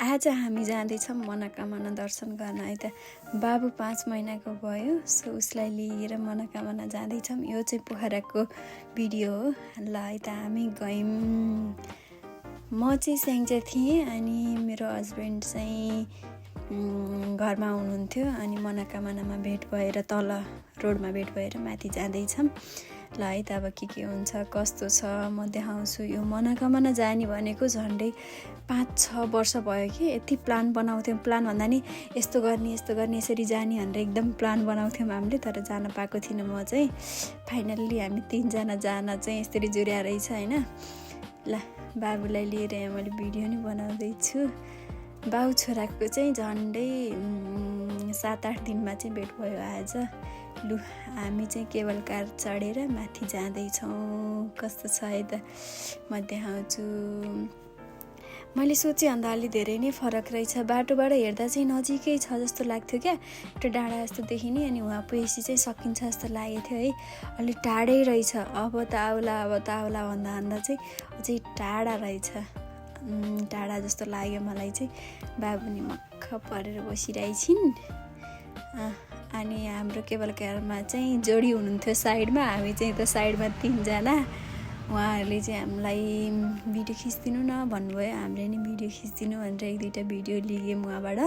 आज हामी जाँदैछौँ मनोकामना दर्शन गर्न है त। बाबु 5 महिनाको भयो, सो उसलाई लिएर मनोकामना जाँदैछौँ। यो चाहिँ पोखराको भिडियो हो। ल है त हामी गयौँ। म चाहिँ स्याङ्जा थिएँ अनि मेरो हस्बेन्ड चाहिँ घरमा हुनुहुन्थ्यो अनि मनोकामनामा भेट भएर तल रोडमा भेट भएर माथि जाँदैछौँ। ल है त अब के हुन्छ कस्तो छ म देखाउँछु। यो मनोकामना जाने भनेको झन्डै 5-6 वर्ष भयो कि यति प्लान बनाउँथ्यौँ। प्लान भन्दा नि यस्तो गर्ने यसरी जाने भनेर एकदम प्लान बनाउँथ्यौँ हामीले, तर जान पाएको थिइनँ म चाहिँ। फाइनल्ली हामी 3जना जान चाहिँ यसरी जुर्या रहेछ होइन। ल बाबुलाई लिएर यहाँ मैले भिडियो नि बनाउँदैछु। बाउ छोराको चाहिँ झन्डै 7-8 दिनमा चाहिँ भेट भयो आज। लु हामी चाहिँ केबल कार चढेर माथि जाँदैछौँ। कस्तो छ है त म देखाउँछु। मैले सोचेँ भन्दा अलि धेरै नै फरक रहेछ। बाटोबाट हेर्दा चाहिँ नजिकै छ जस्तो लाग्थ्यो क्या, एउटा डाँडा जस्तो देखिने। अनि वहाँ पुगेपछि चाहिँ सकिन्छ जस्तो लागेको थियो है। अलि टाढै रहेछ। अब त आउला भन्दा चाहिँ अझै टाढा रहेछ। टाढा जस्तो लाग्यो मलाई चाहिँ। बाबु नि मक्ख परेर बसिरहेछिन्। अनि हाम्रो केबल कारमा चाहिँ जोडी हुनुहुन्थ्यो साइडमा, हामी चाहिँ त साइडमा 3जना। उहाँहरूले चाहिँ हामीलाई भिडियो खिचिदिनु न भन्नुभयो। हामीले नि भिडियो खिचिदिनु भनेर 1-2टा भिडियो लियौँ उहाँबाट।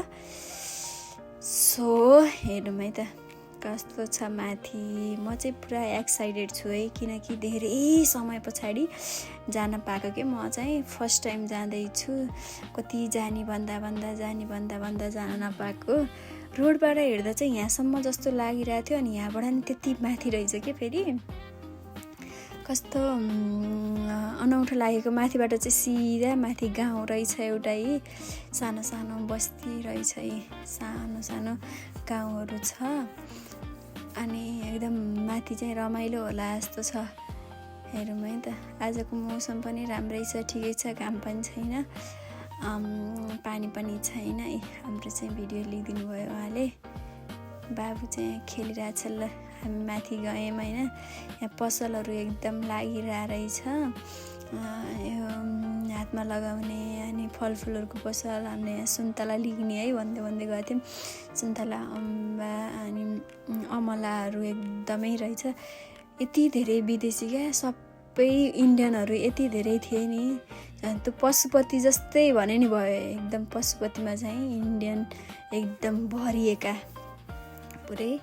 सो हेरौँ है त कस्तो छ माथि। म चाहिँ पुरा एक्साइटेड छु है, किनकि धेरै समय पछाडि जान पाएको कि म चाहिँ फर्स्ट टाइम जाँदैछु। कति जानी भन्दा जान नपाएको। रोडबाट हेर्दा चाहिँ यहाँसम्म जस्तो लागिरहेको थियो, अनि यहाँबाट नि त्यति माथि रहेछ कि फेरि कस्तो अनौठो लागेको। माथिबाट चाहिँ सिधा माथि गाउँ रहेछ एउटै, सानो सानो बस्ती रहेछ है, सानो सानो गाउँहरू छ। अनि एकदम माथि चाहिँ रमाइलो होला जस्तो छ। हेरौँ है त। आजको मौसम पनि राम्रै छ, ठिकै छ, घाम पनि छैन, पानी पनि छैन। हाम्रो चाहिँ भिडियो लिइदिनु भयो उहाँले। बाबु चाहिँ खेलिरहेछ। ल हामी माथि गयौँ होइन। यहाँ पसलहरू एकदम लागिरहेको रहेछ। यो हातमा लगाउने अनि फलफुलहरूको पसल। हामीले यहाँ सुन्तला लिने है भन्दै गएको थियौँ। सुन्तला, अम्बा अनि अमलाहरू एकदमै रहेछ। यति धेरै विदेशी क्या, सबै इन्डियनहरू यति धेरै थिए नि। त्यो पशुपति जस्तै भने नि भयो। एकदम पशुपतिमा चाहिँ इन्डियन एकदम भरिएका पुरै।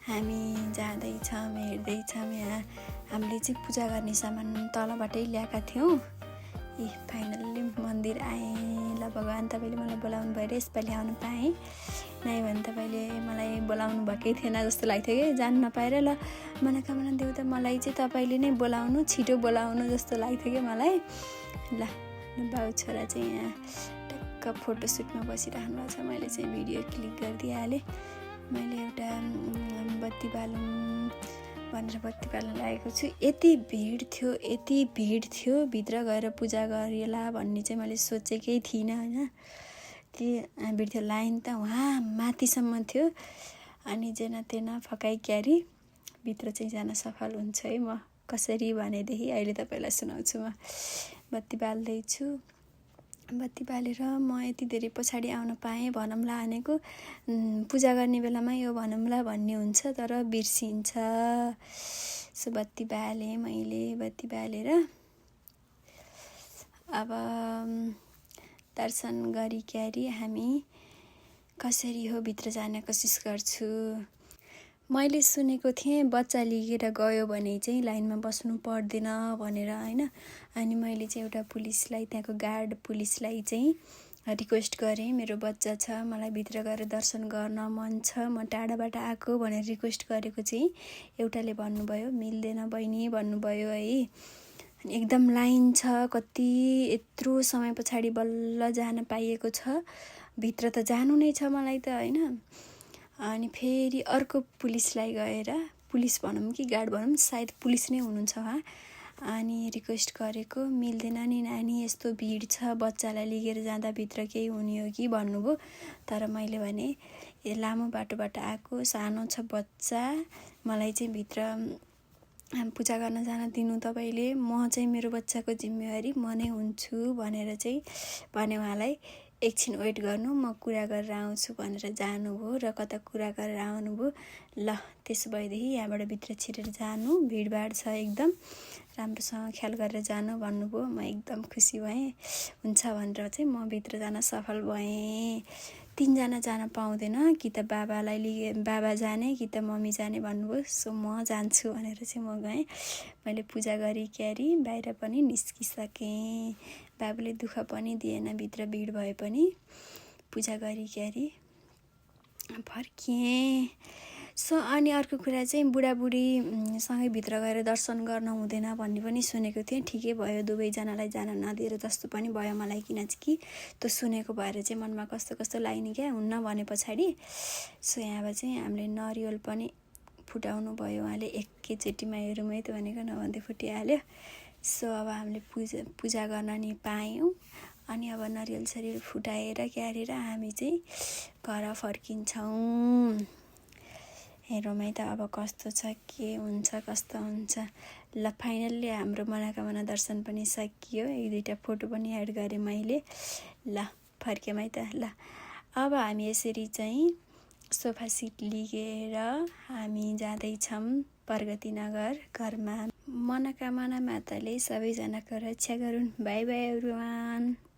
हामी जाँदैछौँ, हेर्दैछौँ। यहाँ हामीले चाहिँ पूजा गर्ने सामान तलबाटै ल्याएका थियौँ। फाइनल्ली मन्दिर आएँ। ल भगवान् तपाईँले मलाई बोलाउनु भयो र यसपालि आउनु पाएँ। नै भने तपाईँले मलाई बोलाउनु भएकै थिएन जस्तो लाग्थ्यो कि, जानु नपाएर। ल मनोकामना देऊ त मलाई चाहिँ तपाईँले नै बोलाउनु, छिटो बोलाउनु जस्तो लाग्थ्यो कि मलाई। ल बाउ छोरा चाहिँ यहाँ टक्क फोटोसुटमा बसिराख्नु भएको छ। मैले चाहिँ भिडियो क्लिक गरिदिइहालेँ। मैले एउटा बत्ती बालौँ भनेर बत्ती बाल्न लागेको छु। यति भिड थियो भित्र गएर पूजा गरिएला भन्ने चाहिँ मैले सोचेकै थिइनँ होइन। यति भिड थियो, लाइन त वहाँ माथिसम्म थियो। अनि जेना तेना फकाइ क्यारी भित्र चाहिँ जान सफल हुन्छ है म कसरी भनेदेखि अहिले तपाईँलाई सुनाउँछु। म बत्ती बाल्दैछु। बत्ती बालेर म यति धेरै पछाडि आउन पाएँ भनौँला भनेको। पूजा गर्ने बेलामा यो भनौँला भन्ने हुन्छ, तर बिर्सिन्छ। सो बत्ती बालेँ मैले। बत्ती बालेर अब दर्शन गरी क्यारी हामी कसरी हो भित्र जाने कोसिस गर्छु। मैले सुनेको थिएँ बच्चा लिएर गयो भने चाहिँ लाइनमा बस्नु पर्दैन भनेर होइन। अनि मैले चाहिँ एउटा पुलिसलाई, त्यहाँको गार्ड पुलिसलाई चाहिँ रिक्वेस्ट गरेँ, मेरो बच्चा छ, मलाई भित्र गएर दर्शन गर्न मन छ, म टाढाबाट आएको भनेर रिक्वेस्ट गरेको चाहिँ एउटाले भन्नुभयो मिल्दैन बहिनी भन्नुभयो है। अनि एकदम लाइन छ, कति यत्रो समय पछाडि बल्ल जान पाइएको छ। भित्र त जानु नै छ मलाई त होइन। अनि फेरि अर्को पुलिसलाई गएर, पुलिस भनौँ कि गार्ड भनौँ, सायद पुलिस नै हुनुहुन्छ उहाँ, अनि रिक्वेस्ट गरेको मिल्दैन नि नानी, यस्तो भिड छ, बच्चालाई लिएर जाँदा भित्र केही हुने हो कि भन्नुभयो। तर मैले भने लामो बाटोबाट आएको, सानो छ बच्चा, मलाई चाहिँ भित्र पूजा गर्न जान दिनु तपाईँले, म चाहिँ मेरो बच्चाको जिम्मेवारी म नै हुन्छु भनेर चाहिँ भने उहाँलाई। एकछिन वेट गर्नु, म कुरा गरेर आउँछु भनेर जानुभयो र कता कुरा गरेर आउनुभयो। ल त्यसो भएदेखि यहाँबाट भित्र छिरेर जानु, भिडभाड छ एकदम, राम्रोसँग ख्याल गरेर जानु भन्नुभयो। म एकदम खुसी भएँ। हुन्छ भनेर चाहिँ म भित्र जान सफल भएँ। 3 जना जान पाउँदैन, कि त बाबा जाने कि त मम्मी जाने भन्नुभयो। सो म जान्छु भनेर चाहिँ म गएँ। मैले पूजा गरिक्यारी बाहिर पनि निस्किसकेँ। बाबुले दुःख पनि दिएन, भित्र भिड भए पनि पूजा गरिक्यारी फर्किएँ। सो अनि अर्को कुरा चाहिँ बुढाबुढीसँगै भित्र गएर दर्शन गर्न हुँदैन भन्ने पनि सुनेको थिएँ। ठिकै भयो, दुवैजनालाई जान नदिएर जस्तो पनि भयो मलाई, किनकि त्यो सुनेको भएर चाहिँ मनमा कस्तो कस्तो लाग्ने क्या, हुन्न भने पछाडि। सो यहाँ चाहिँ हामीले नरिवल पनि फुटाउनु भयो उहाँले, एकैचोटिमा हेरौँ है त भनेको, नभन्दै फुटिहाल्यो। सो अब हामीले पूजा गर्न नि पायौँ। अनि अब नरिवल सरिवल फुटाएर क्यारेर हामी चाहिँ घर फर्किन्छौँ। हेरौँ है त अब कस्तो छ, के हुन्छ, कस्तो हुन्छ। ल फाइनल्ली हाम्रो मनोकामना दर्शन पनि सकियो। 1-2टा फोटो पनि एड गरेँ मैले। ल फर्क्यौँ है त। ल अब हामी यसरी चाहिँ सोफा सिट लिएर हामी जाँदैछौँ प्रगति नगर घरमा। मनोकामना माताले सबैजनाको रक्षा गरून्। By by everyone.